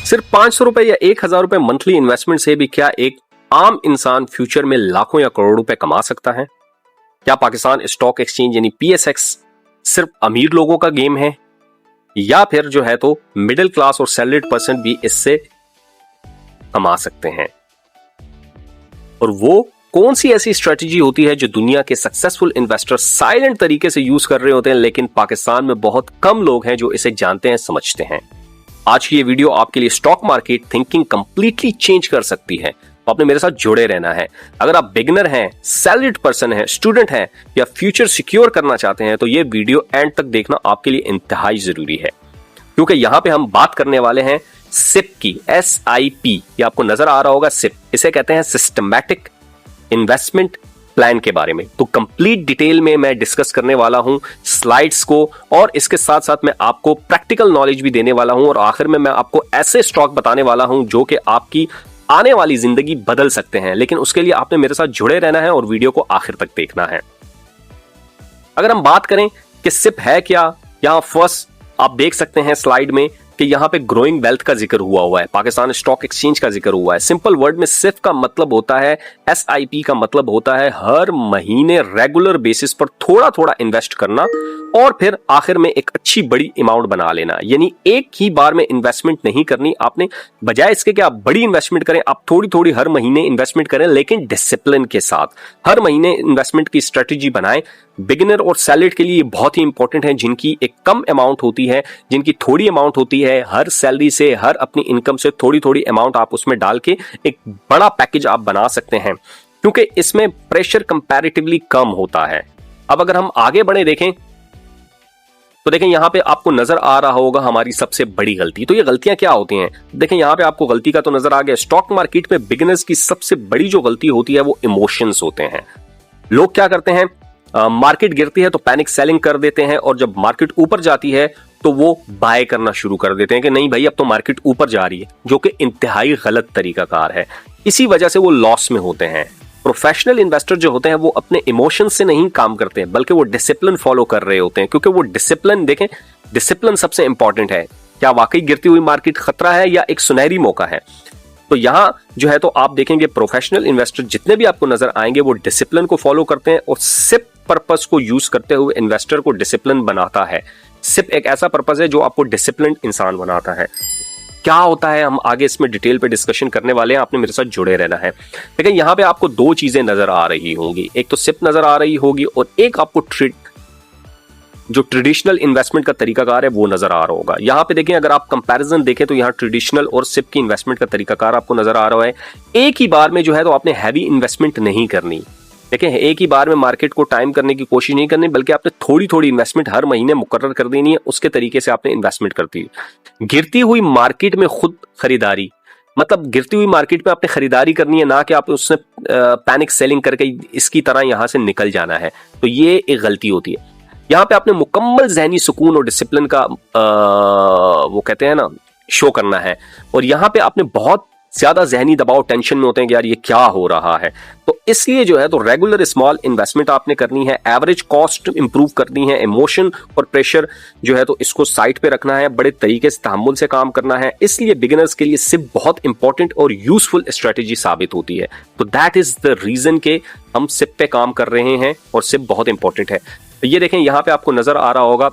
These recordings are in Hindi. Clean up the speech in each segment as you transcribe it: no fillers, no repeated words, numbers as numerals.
सिर्फ 500 रुपए या 1000 रुपए मंथली इन्वेस्टमेंट से भी क्या एक आम इंसान फ्यूचर में लाखों या करोड़ों रुपए कमा सकता है? क्या पाकिस्तान स्टॉक एक्सचेंज यानी पीएसएक्स सिर्फ अमीर लोगों का गेम है, या फिर जो है तो मिडिल क्लास और सैलरीड पर्सन भी इससे कमा सकते हैं? और वो कौन सी ऐसी स्ट्रेटजी होती है जो दुनिया के सक्सेसफुल इन्वेस्टर साइलेंट तरीके से यूज कर रहे होते हैं, लेकिन पाकिस्तान में बहुत कम लोग हैं जो इसे जानते हैं, समझते हैं? आज की ये वीडियो आपके लिए stock market thinking completely change कर सकती है, तो आपने मेरे साथ जुड़े रहना है। अगर आप बिगिनर हैं, सैलरीड पर्सन हैं, स्टूडेंट हैं या फ्यूचर सिक्योर करना चाहते हैं, तो ये वीडियो एंड तक देखना आपके लिए इंतहाई जरूरी है, क्योंकि यहां पे हम बात करने वाले हैं सिप की, SIP। ये आपको नजर आ रहा होगा, सिप, इसे कहते हैं सिस्टमैटिक इन्वेस्टमेंट प्लान के बारे में। तो कंप्लीट डिटेल में मैं डिस्कस करने वाला हूं स्लाइड्स को, और इसके साथ साथ मैं आपको प्रैक्टिकल नॉलेज भी देने वाला हूं, और आखिर में मैं आपको ऐसे स्टॉक बताने वाला हूं जो कि आपकी आने वाली जिंदगी बदल सकते हैं। लेकिन उसके लिए आपने मेरे साथ जुड़े रहना है और वीडियो को आखिर तक देखना है। अगर हम बात करें कि सिप है क्या, यहां फर्स्ट आप देख सकते हैं स्लाइड में कि यहां पे ग्रोइंग वेल्थ का जिक्र हुआ है, पाकिस्तान स्टॉक एक्सचेंज का जिक्र हुआ है। सिंपल वर्ड में सिप का मतलब होता है, SIP का मतलब होता है हर महीने रेगुलर बेसिस पर थोड़ा थोड़ा इन्वेस्ट करना और फिर आखिर में एक अच्छी बड़ी अमाउंट बना लेना। यानी एक ही बार में इन्वेस्टमेंट नहीं करनी आपने, बजाय इसके कि आप बड़ी इन्वेस्टमेंट करें, आप थोड़ी थोड़ी हर महीने इन्वेस्टमेंट करें, लेकिन डिसिप्लिन के साथ हर महीने इन्वेस्टमेंट की स्ट्रेटेजी बनाएं। बिगिनर और सैलरीड के लिए ये बहुत ही इंपॉर्टेंट है, जिनकी एक कम अमाउंट होती है, जिनकी थोड़ी अमाउंट होती है, हर सैलरी से, हर अपनी इनकम से थोड़ी थोड़ी अमाउंट आप उसमें डाल के एक बड़ा पैकेज आप बना सकते हैं, क्योंकि इसमें प्रेशर कंपैरेटिवली कम होता है। अब अगर हम आगे बढ़े देखें तो देखें यहां पे आपको नजर आ रहा होगा हमारी सबसे बड़ी गलती। तो ये गलतियां क्या होती हैं? देखें यहां पे आपको गलती का तो नजर आ गया। स्टॉक मार्केट में बिगिनर्स की सबसे बड़ी जो गलती होती है वो इमोशंस होते हैं। लोग क्या करते हैं, मार्केट गिरती है तो पैनिक सेलिंग कर देते हैं, और जब मार्केट ऊपर जाती है तो वो बाय करना शुरू कर देते हैं कि नहीं भाई अब तो मार्केट ऊपर जा रही है, जो कि इंतहाई गलत तरीकाकार है। इसी वजह से वो लॉस में होते हैं। प्रोफेशनल इन्वेस्टर जो होते हैं वो अपने इमोशन से नहीं काम करते हैं, बल्कि वो डिसिप्लिन फॉलो कर रहे होते हैं, क्योंकि वो डिसिप्लिन, देखें डिसिप्लिन सबसे इंपॉर्टेंट है। क्या वाकई गिरती हुई मार्केट खतरा है या एक सुनहरी मौका है? तो यहां जो है तो आप देखेंगे प्रोफेशनल इन्वेस्टर जितने भी आपको नजर आएंगे वो डिसिप्लिन को फॉलो करते हैं, और सिप पर्पस को यूज करते हुए इन्वेस्टर को डिसिप्लिन बनाता है। सिप एक ऐसा पर्पस है जो आपको डिसिप्लिन इंसान बनाता है। क्या होता है हम आगे इसमें डिटेल पे डिस्कशन करने वाले हैं, आपने मेरे साथ जुड़े रहना है। लेकिन यहां पे आपको दो चीजें नजर आ रही होंगी, एक तो सिप नजर आ रही होगी और एक आपको जो ट्रेडिशनल इन्वेस्टमेंट का तरीकाकार है वो नजर आ रहा होगा। यहां पे देखें, अगर आप कंपैरिजन देखें तो यहां ट्रेडिशनल और सिप की इन्वेस्टमेंट का तरीकाकार आपको नजर आ रहा है। एक ही बार में जो है तो आपने हैवी इन्वेस्टमेंट नहीं करनी। देखें एक ही बार में मार्केट को टाइम करने की कोशिश नहीं करनी, बल्कि आपने थोड़ी थोड़ी इन्वेस्टमेंट हर महीने मुकर्रर कर देनी है, उसके तरीके से आपने इन्वेस्टमेंट करती है। गिरती हुई मार्केट में खुद खरीदारी, मतलब गिरती हुई मार्केट में आपने खरीदारी करनी है, ना कि आप उससे पैनिक सेलिंग करके इसकी तरह यहां से निकल जाना है। तो ये एक गलती होती है। यहां पे आपने मुकम्मल जहनी सुकून और डिसिप्लिन का वो कहते हैं ना शो करना है, और यहां पे आपने बहुत ज्यादा जहनी दबाव, टेंशन में होते हैं कि यार ये क्या हो रहा है। तो इसलिए जो है तो रेगुलर स्मॉल इन्वेस्टमेंट आपने करनी है, एवरेज कॉस्ट इंप्रूव करनी है, इमोशन और प्रेशर जो है तो इसको साइड पे रखना है, बड़े तरीके से तहम्मुल से काम करना है। इसलिए बिगिनर्स के लिए सिप बहुत इंपॉर्टेंट और यूजफुल स्ट्रेटेजी साबित होती है। तो दैट इज द रीजन के हम सिप पे काम कर रहे हैं और सिप बहुत इंपॉर्टेंट है। तो ये देखें यहाँ पे आपको नजर आ रहा होगा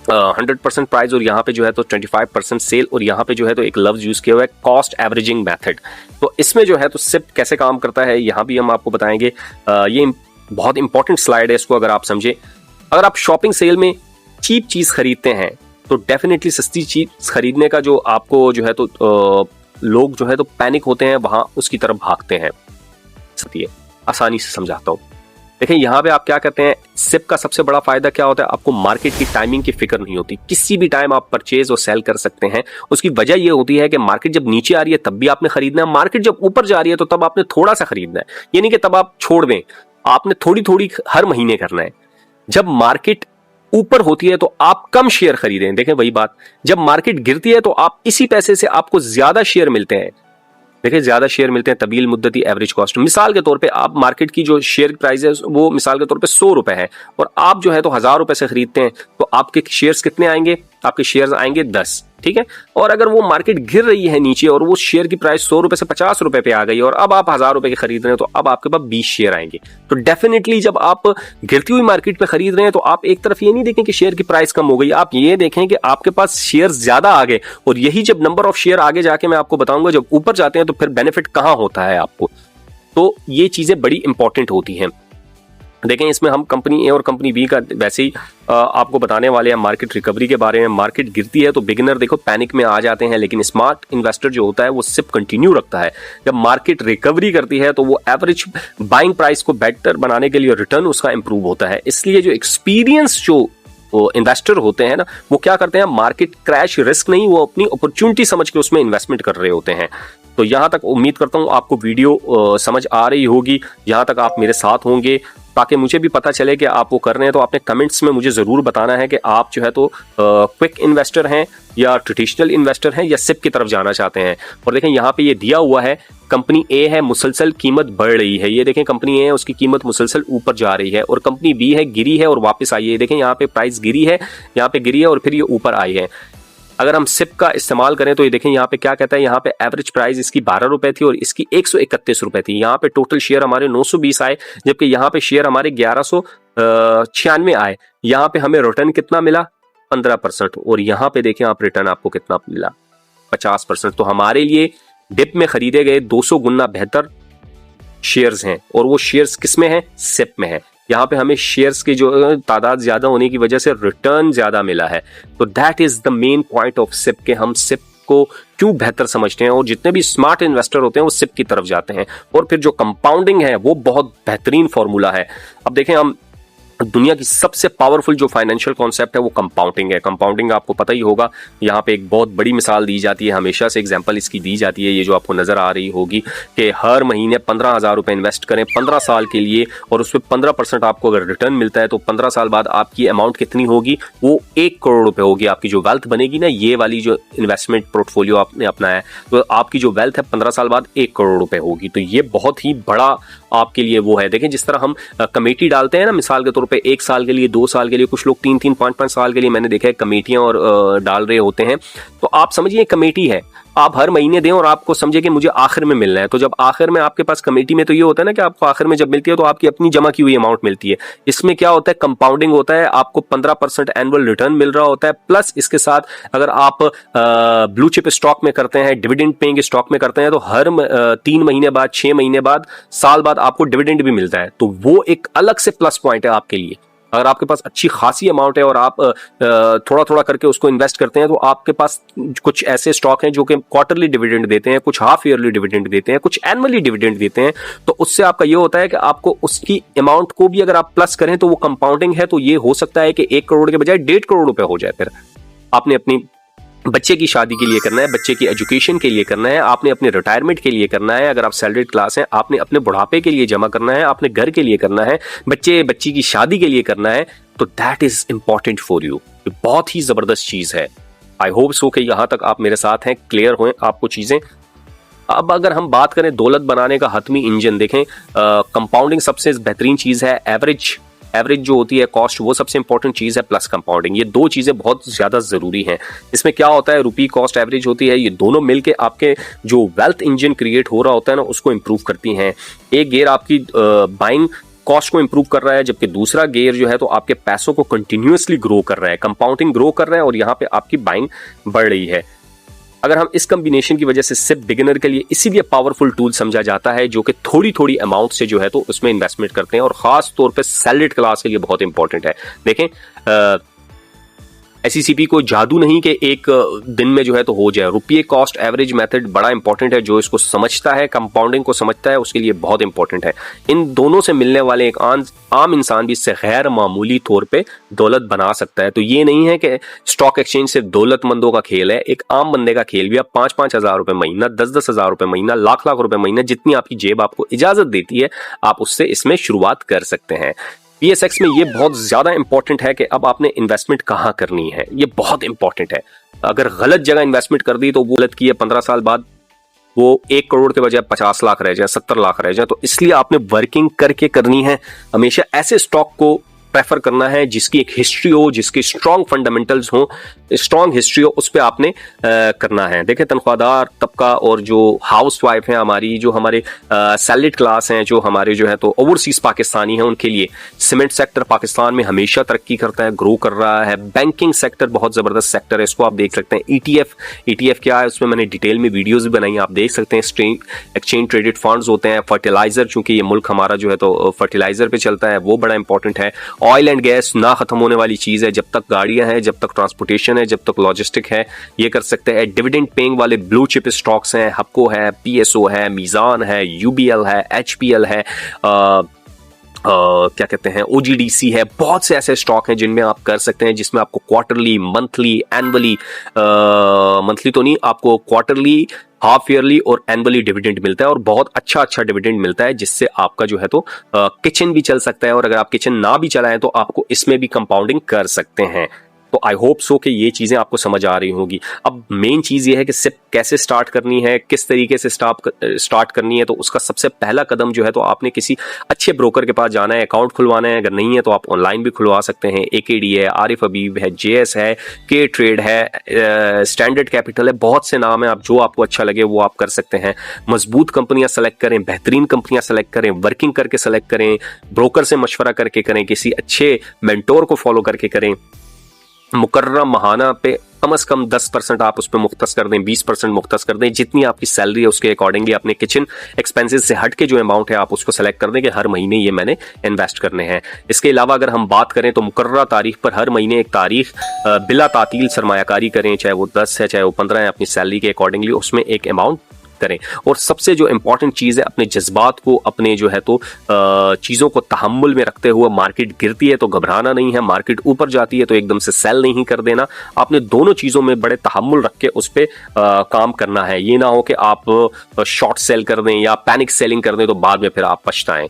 100% प्राइस, और यहाँ पे जो है तो 25% सेल, और यहाँ पे जो है तो एक लफ्ज यूज किया हुआ है कॉस्ट एवरेजिंग मेथड। तो इसमें जो है तो सिप कैसे काम करता है यहाँ भी हम आपको बताएंगे। ये बहुत इंपॉर्टेंट स्लाइड है, इसको अगर आप समझे। अगर आप शॉपिंग सेल में चीप चीज खरीदते हैं तो डेफिनेटली सस्ती चीज खरीदने का जो आपको जो है तो लोग जो है तो पैनिक होते हैं, वहां उसकी तरफ भागते हैं। आसानी से समझाता हूँ। देखिए यहाँ पे आप क्या करते हैं, सिप का सबसे बड़ा फायदा क्या होता है, आपको मार्केट की टाइमिंग की फिक्र नहीं होती। किसी भी टाइम आप परचेज और सेल कर सकते हैं। उसकी वजह ये होती है कि मार्केट जब नीचे आ रही है तब भी आपने खरीदना है, मार्केट जब ऊपर जा रही है तो तब आपने थोड़ा सा खरीदना है, यानी कि तब आप छोड़ दें, आपने थोड़ी थोड़ी हर महीने करना है। जब मार्केट ऊपर होती है तो आप कम शेयर खरीदें। देखें वही बात, जब मार्केट गिरती है तो आप इसी पैसे से आपको ज्यादा शेयर मिलते हैं। देखिए ज्यादा शेयर मिलते हैं तबील मुद्दती एवरेज कॉस्ट। मिसाल के तौर पे आप मार्केट की जो शेयर प्राइस है वो मिसाल के तौर पे 100 रुपए है, और आप जो है तो 1000 रुपए से खरीदते हैं, तो आपके शेयर्स कितने आएंगे, आपके शेयर्स आएंगे 10, ठीक है। और अगर वो मार्केट गिर रही है नीचे और वो शेयर की प्राइस 100 रुपए से 50 रुपए पे आ गई और अब आप 1000 रुपए के खरीद रहे हैं, तो अब आपके पास 20 शेयर आएंगे। तो डेफिनेटली जब आप गिरती हुई मार्केट पे खरीद रहे हैं, तो आप एक तरफ ये नहीं देखें कि शेयर की प्राइस कम हो गई, आप ये देखें कि आपके पास शेयर ज्यादा आ गए। और यही जब नंबर ऑफ शेयर आगे जाके मैं आपको बताऊंगा, जब ऊपर जाते हैं तो फिर बेनिफिट कहां होता है आपको। तो ये चीजें बड़ी इंपॉर्टेंट होती हैं। देखें, इसमें हम कंपनी ए और कंपनी बी का वैसे ही आपको बताने वाले हैं मार्केट रिकवरी के बारे में। मार्केट गिरती है तो बिगिनर देखो पैनिक में आ जाते हैं, लेकिन स्मार्ट इन्वेस्टर जो होता है वो सिप कंटिन्यू रखता है। जब मार्केट रिकवरी करती है तो वो एवरेज बाइंग प्राइस को बेटर बनाने के लिए रिटर्न उसका इंप्रूव होता है। इसलिए जो एक्सपीरियंस जो इन्वेस्टर होते हैं ना, वो क्या करते हैं, मार्केट क्रैश रिस्क नहीं, वो अपनी अपॉर्चुनिटी समझ के उसमें इन्वेस्टमेंट कर रहे होते हैं। तो यहां तक उम्मीद करता हूं आपको वीडियो समझ आ रही होगी, यहां तक आप मेरे साथ होंगे ताकि मुझे भी पता चले कि आप वो कर रहे हैं। तो आपने कमेंट्स में मुझे जरूर बताना है कि आप जो है तो क्विक इन्वेस्टर हैं या ट्रेडिशनल इन्वेस्टर हैं या सिप की तरफ जाना चाहते हैं। और देखें यहाँ पे ये दिया हुआ है, कंपनी ए है मुसलसल कीमत बढ़ रही है, ये देखें कंपनी ए है उसकी कीमत मुसलसल ऊपर जा रही है। और कंपनी बी है गिरी है और वापस आई है, देखें यहाँ पे प्राइस गिरी है, यहाँ पे गिरी है और फिर ये ऊपर आई है। अगर हम सिप का इस्तेमाल करें तो ये देखें यहाँ पे क्या कहता है, यहाँ पे एवरेज प्राइस इसकी 12 रुपए थी और इसकी 131 रुपए थी। यहाँ पे टोटल शेयर हमारे 920 आए, जबकि यहाँ पे शेयर हमारे 1196 आए। यहाँ पे हमें रिटर्न कितना मिला, 15%। और यहाँ पे देखें आप रिटर्न आपको कितना मिला, 50%। तो हमारे लिए डिप में खरीदे गए 200 गुना बेहतर शेयर्स हैं। और वो शेयर्स किस में है, सिप में है। यहाँ पे हमें शेयर्स की जो तादाद ज्यादा होने की वजह से रिटर्न ज्यादा मिला है। तो that is the main point of SIP के हम सिप को क्यों बेहतर समझते हैं। और जितने भी स्मार्ट इन्वेस्टर होते हैं वो सिप की तरफ जाते हैं। और फिर जो कंपाउंडिंग है वो बहुत बेहतरीन फॉर्मूला है। अब देखें, हम दुनिया की सबसे पावरफुल जो फाइनेंशियल कॉन्सेप्ट है वो कंपाउंडिंग है। कंपाउंडिंग आपको पता ही होगा, यहाँ पे एक बहुत बड़ी मिसाल दी जाती है, हमेशा से एग्जांपल इसकी दी जाती है, ये जो आपको नजर आ रही होगी कि हर महीने 15,000 रुपए इन्वेस्ट करें 15 साल के लिए और उसमें 15% आपको अगर रिटर्न मिलता है तो 15 साल बाद आपकी अमाउंट कितनी होगी, वो 1 करोड़ रुपए होगी। आपकी जो वेल्थ बनेगी ना, ये वाली जो इन्वेस्टमेंट पोर्टफोलियो आपने अपनाया है, तो आपकी जो वेल्थ है 15 साल बाद 1 करोड़ रुपए होगी। तो ये बहुत ही बड़ा आपके लिए वो है। देखें, जिस तरह हम कमेटी डालते हैं ना, मिसाल के तौर पे 1 साल के लिए, 2 साल के लिए, कुछ लोग 3-3, 5-5 साल के लिए मैंने देखा है कमेटियां और डाल रहे होते हैं। तो आप समझिए कमेटी है, आप हर महीने दें और आपको समझे कि मुझे आखिर में मिलना है। तो जब आखिर में आपके पास कमेटी में तो ये होता है ना कि आपको आखिर में जब मिलती है तो आपकी अपनी जमा की हुई अमाउंट मिलती है। इसमें क्या होता है, कंपाउंडिंग होता है, आपको 15% एनुअल रिटर्न मिल रहा होता है। प्लस इसके साथ अगर आप ब्लू चिप स्टॉक में करते हैं, डिविडेंड पेइंग स्टॉक में करते हैं, तो हर 3 महीने बाद, 6 महीने बाद, साल बाद आपको डिविडेंड भी मिलता है। तो वो एक अलग से प्लस पॉइंट है आपके लिए। अगर आपके पास अच्छी खासी अमाउंट है और आप थोड़ा थोड़ा करके उसको इन्वेस्ट करते हैं, तो आपके पास कुछ ऐसे स्टॉक हैं जो कि क्वार्टरली डिविडेंड देते हैं, कुछ हाफ ईयरली डिविडेंड देते हैं, कुछ एनुअली डिविडेंड देते हैं। तो उससे आपका ये होता है कि आपको उसकी अमाउंट को भी अगर आप प्लस करें तो वो कंपाउंडिंग है। तो ये हो सकता है कि 1 करोड़ के बजाय 1.5 करोड़ रुपए हो जाए। फिर आपने अपनी बच्चे की शादी के लिए करना है, बच्चे की एजुकेशन के लिए करना है, आपने अपने रिटायरमेंट के लिए करना है, अगर आप सैलरीड क्लास हैं आपने अपने बुढ़ापे के लिए जमा करना है, आपने घर के लिए करना है, बच्ची की शादी के लिए करना है, तो that is important for you. बहुत ही जबरदस्त चीज है। आई होप सो कि यहां तक आप मेरे साथ हैं, क्लियर हुए आपको चीजें। अब अगर हम बात करें दौलत बनाने का हतमी इंजन, देखें कंपाउंडिंग सबसे बेहतरीन चीज है। एवरेज जो होती है कॉस्ट, वो सबसे इंपॉर्टेंट चीज है, प्लस कंपाउंडिंग। ये दो चीजें बहुत ज्यादा जरूरी हैं। इसमें क्या होता है, रुपी कॉस्ट एवरेज होती है, ये दोनों मिलके आपके जो वेल्थ इंजन क्रिएट हो रहा होता है ना, उसको इंप्रूव करती हैं। एक गियर आपकी बाइंग कॉस्ट को इंप्रूव कर रहा है, जबकि दूसरा गियर जो है तो आपके पैसों को कंटिन्यूअसली ग्रो कर रहा है, कंपाउंडिंग ग्रो कर रहा है और यहाँ पे आपकी बाइंग बढ़ रही है। अगर हम इस कॉम्बिनेशन की वजह से सिर्फ बिगिनर के लिए इसीलिए पावरफुल टूल समझा जाता है, जो कि थोड़ी थोड़ी अमाउंट से जो है तो उसमें इन्वेस्टमेंट करते हैं और खास तौर पे सैलरीड क्लास के लिए बहुत इंपॉर्टेंट है। देखें एसईसीपी को जादू नहीं कि एक दिन में जो है तो हो जाए। रुपये कॉस्ट एवरेज मेथड बड़ा इंपॉर्टेंट है, जो इसको समझता है, कंपाउंडिंग को समझता है, उसके लिए बहुत इंपॉर्टेंट है। इन दोनों से मिलने वाले एक आम इंसान भी इससे गैर मामूली तौर पे दौलत बना सकता है। तो ये नहीं है कि स्टॉक एक्सचेंज सिर्फ दौलतमंदों का खेल है, एक आम बंदे का खेल भी। आप 5-5 हजार रुपए महीना, 10-10 हजार रुपए महीना, लाख रुपए महीना, जितनी आपकी जेब आपको इजाजत देती है, आप उससे इसमें शुरुआत कर सकते हैं। पीएसएक्स में ये बहुत ज्यादा इंपॉर्टेंट है कि अब आपने इन्वेस्टमेंट कहाँ करनी है, ये बहुत इंपॉर्टेंट है। अगर गलत जगह इन्वेस्टमेंट कर दी तो वो गलत की है, 15 साल बाद वो 1 करोड़ के बजाय 50 लाख रह जाए, 70 लाख रह जाए। तो इसलिए आपने वर्किंग करके करनी है। हमेशा ऐसे स्टॉक को प्रेफर करना है, जिसकी एक हिस्ट्री हो, जिसके स्ट्रॉन्ग फंडामेंटल्स हो, स्ट्रॉन्ग हिस्ट्री हो, उस पर आपने करना है। देखिए तनख्वाहदार तबका और जो हाउस वाइफ है हमारी, जो हमारे सैलरीड क्लास हैं, जो हमारे जो है तो ओवरसीज पाकिस्तानी हैं, उनके लिए सीमेंट सेक्टर पाकिस्तान में हमेशा तरक्की करता है, ग्रो कर रहा है। बैंकिंग सेक्टर बहुत जबरदस्त सेक्टर है, इसको आप देख सकते हैं। ईटीएफ क्या है, उसमें मैंने डिटेल में वीडियोस भी बनाई, आप देख सकते हैं। एक्सचेंज ट्रेडेड फंड्स होते हैं। फर्टिलाइजर, चूंकि ये मुल्क हमारा जो है तो फर्टिलाइजर पे चलता है, वो बड़ा इंपॉर्टेंट है। ऑयल एंड गैस ना खत्म होने वाली चीज है, जब तक गाड़ियां हैं, जब तक ट्रांसपोर्टेशन है, जब तक लॉजिस्टिक है, ये कर सकते हैं। डिविडेंड पेइंग वाले ब्लू चिप स्टॉक्स हैं, हपको है, पीएसओ है, मीजान है, यूबीएल है, एचपीएल है, क्या कहते हैं, ओजीडीसी है। बहुत से ऐसे स्टॉक हैं जिनमें आप कर सकते हैं, जिसमें आपको क्वार्टरली, मंथली, एनुअली, मंथली तो नहीं, आपको क्वार्टरली, हाफ ईयरली और एनुअली डिविडेंड मिलता है, और बहुत अच्छा डिविडेंड मिलता है, जिससे आपका जो है तो किचन भी चल सकता है, और अगर आप किचन ना भी चलाएं तो आपको इसमें भी कंपाउंडिंग कर सकते हैं। तो आई होप सो कि ये चीजें आपको समझ आ रही होंगी। अब मेन चीज ये है कि सिप कैसे स्टार्ट करनी है, किस तरीके से स्टार्ट करनी है। तो उसका सबसे पहला कदम जो है तो आपने किसी अच्छे ब्रोकर के पास जाना है, अकाउंट खुलवाना है। अगर नहीं है तो आप ऑनलाइन भी खुलवा सकते हैं। एकेडी है, आरिफ हबीब है, जेएस है, के ट्रेड है, स्टैंडर्ड कैपिटल है, बहुत से नाम है। आप जो आपको अच्छा लगे वो आप कर सकते हैं। मजबूत कंपनियां सेलेक्ट करें, बेहतरीन कंपनियां सेलेक्ट करें, वर्किंग करके सेलेक्ट करें, ब्रोकर से मशवरा करके करें, किसी अच्छे मेंटोर को फॉलो करके करें। मुकर्रर महाना पे कम से कम 10% आप उस पर मुख्तस कर दें, 20% मुख्तस कर दें। जितनी आपकी सैलरी है उसके अकॉर्डिंगली अपने किचन एक्सपेंसेस से हट के जो अमाउंट है आप उसको सेलेक्ट कर दें कि हर महीने ये मैंने इन्वेस्ट करने हैं। इसके अलावा अगर हम बात करें तो मुकर्रर तारीख पर हर महीने एक तारीख बिला तातील सरमायाकारी करें, चाहे वो 10 है चाहे वो 15 है, अपनी सैलरी के अकॉर्डिंगली उसमें एक अमाउंट करें। और सबसे जो इंपॉर्टेंट चीज है, अपने जज्बात को, अपने जो है तो चीजों को तहम्मुल में रखते हुए, मार्केट गिरती है तो घबराना नहीं है, मार्केट ऊपर जाती है तो एकदम से सेल नहीं कर देना। आपने दोनों चीजों में बड़े तहम्मुल रख के उस पर काम करना है। ये ना हो कि आप शॉर्ट सेल कर दें या पैनिक सेलिंग कर दें तो बाद में फिर आप पछताएं।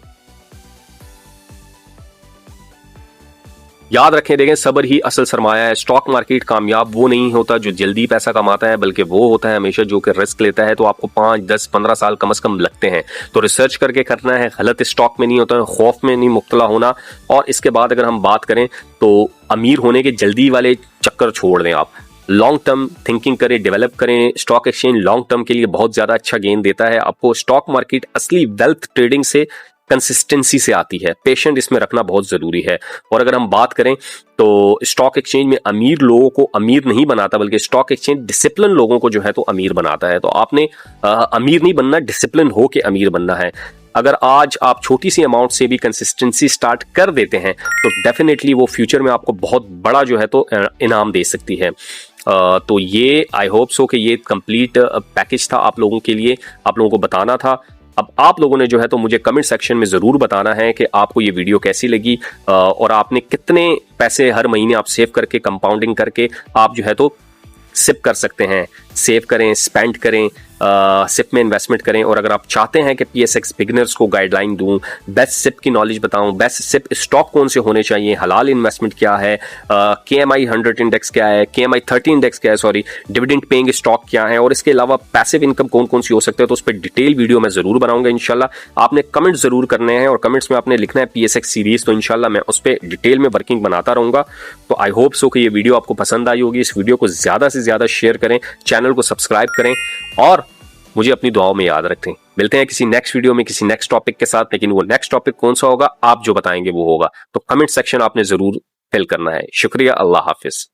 याद रखें, देखें, सब्र ही असल सरमाया है। स्टॉक मार्केट कामयाब वो नहीं होता जो जल्दी पैसा कमाता है, बल्कि वो होता है हमेशा जो कि रिस्क लेता है। तो आपको 5, 10, 15 साल कम से कम लगते हैं। तो रिसर्च करके करना है, गलत स्टॉक में नहीं होता है, खौफ में नहीं मुब्तला होना। और इसके बाद अगर हम बात करें तो अमीर होने के जल्दी वाले चक्कर छोड़ दें, आप लॉन्ग टर्म थिंकिंग करें, डेवलप करें। स्टॉक एक्सचेंज लॉन्ग टर्म के लिए बहुत ज्यादा अच्छा गेन देता है आपको। स्टॉक मार्केट असली वेल्थ ट्रेडिंग से, कंसिस्टेंसी से आती है। पेशेंट इसमें रखना बहुत जरूरी है। और अगर हम बात करें तो स्टॉक एक्सचेंज में अमीर लोगों को अमीर नहीं बनाता, बल्कि स्टॉक एक्सचेंज डिसिप्लिन लोगों को जो है तो अमीर बनाता है। तो आपने अमीर नहीं बनना, डिसिप्लिन हो के अमीर बनना है। अगर आज आप छोटी सी अमाउंट से भी कंसिस्टेंसी स्टार्ट कर देते हैं तो डेफिनेटली वो फ्यूचर में आपको बहुत बड़ा जो है तो इनाम दे सकती है। तो ये आई होप सो कि ये कंप्लीट पैकेज था आप लोगों के लिए, आप लोगों को बताना था। अब आप लोगों ने जो है तो मुझे कमेंट सेक्शन में जरूर बताना है कि आपको ये वीडियो कैसी लगी, और आपने कितने पैसे हर महीने आप सेव करके, कंपाउंडिंग करके आप जो है तो सिप कर सकते हैं। सेव करें, स्पेंड करें, सिप में इन्वेस्टमेंट करें। और अगर आप चाहते हैं कि पीएसएक्स बिगिनर्स को गाइडलाइन दूं, बेस्ट सिप की नॉलेज बताऊं, बेस्ट सिप स्टॉक कौन से होने चाहिए, हलाल इन्वेस्टमेंट क्या है, KMI 100 इंडेक्स क्या है, KMI 30 इंडेक्स क्या है, सॉरी, डिविडेंड पेइंग स्टॉक क्या है, और इसके अलावा पैसिव इनकम कौन कौन सी हो सकते हैं, तो उस पर डिटेल वीडियो मैं जरूर बनाऊंगा इंशाल्लाह। आपने कमेंट जरूर करने हैं और कमेंट्स में आपने लिखना है पीएसएक्स सीरीज, तो इंशाल्लाह मैं उस पर डिटेल में वर्किंग बनाता रहूंगा। तो आई होप सो कि ये वीडियो आपको पसंद आई होगी। इस वीडियो को ज्यादा से ज्यादा शेयर करें, चैनल को सब्सक्राइब करें और मुझे अपनी दुआओं में याद रखें। मिलते हैं किसी नेक्स्ट वीडियो में किसी नेक्स्ट टॉपिक के साथ, लेकिन वो नेक्स्ट टॉपिक कौन सा होगा आप जो बताएंगे वो होगा। तो कमेंट सेक्शन आपने जरूर फिल करना है। शुक्रिया, अल्लाह हाफिज।